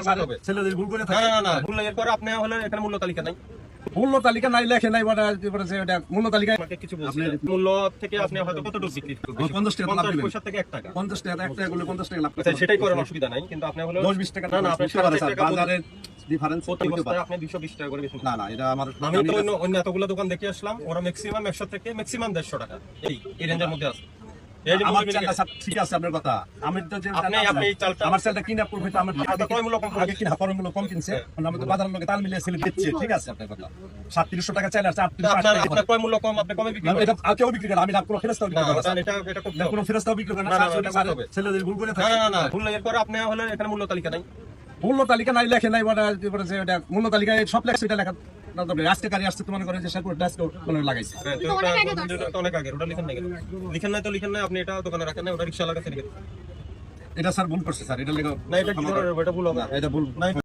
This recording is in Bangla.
হবে ছেলেদের ভুল করে না থাকে। না না ভুল এরপরে আপনি হলে এখানে মূল্য তালিকা নাই মূল্য তালিকা নাই লেখে নাই এটা মূল্য তালিকায় আমাকে কিছু বলছি মূল্য থেকে আপনি হয়তো কতটুকু বিক্রি করবেন 50 টাকা লাভ 50 দিবেন। পয়সা থেকে 1 টাকা 50 টাকা 1 টাকা করলে 50 টাকা লাভ আচ্ছা সেটাই করেন অসুবিধা নাই কিন্তু আপনি হলো 10-20 টাকা না না আপনি বুঝতে পারেন স্যার, বাজারের ডিফারেন্স প্রতি বস্তায় আপনি 220 টাকা করে বেশি না না এটা আমার আমি তো অন্য এতগুলো দোকান দেখে আসলাম ওরা ম্যাক্সিমাম 100 থেকে ম্যাক্সিমাম 150 টাকা এই রেঞ্জের মধ্যে আছে এই যে আমার মূল্য চালটা স্যার ঠিক আছে আপনার কথা আমি তো যে আপনি এই চালটা আমার চালটা কিনা প্রফিট আমার আপনার ক্রয় মূল্য কম আগে কিনা পরে মূল্য কম কিনছে আমি তো বাজারের লোকে তাল মিলিয়ে সেল দিচ্ছি ঠিক আছে আপনার কথা 3700 টাকা চাইলে আছে 3800 আপনার টাকা আপনার ক্রয় মূল্য কম আপনি কমে বিক্রি করেন এটা আর কেউ বিক্রি করে আমি না কোনো ফেরস্তাও বিক্রি করে না এটা করতে হবে কোনো ফেরস্তাও বিক্রি করে না না, না, স্যার, এটা স্যার, করতে হবে। ছেলেদের ভুল করে না থাকে না না ভুল এরপরে আপনি হলে এখানে মূল্য তালিকা নাই মূল্য তালিকা নাই লেখে নাই এটা মূল্য তালিকায় সব লেখছে এটা লেখা না তবে আজকে গাড়ি আসছে তোমার করে যে শেরপুর ডাস্ক কোনো লাগাইছে অনেক আগে ওটা লিখেন নাই কেন? লিখেন নাই তো লিখেন নাই আপনি এটা দোকানে রাখেন না ওটা রিক্সা লাগাতে লিখেন এটা স্যার ভুল করছে স্যার এটা লেখা না এটা কি ধরনের এটা ভুল হবে এটা ভুল না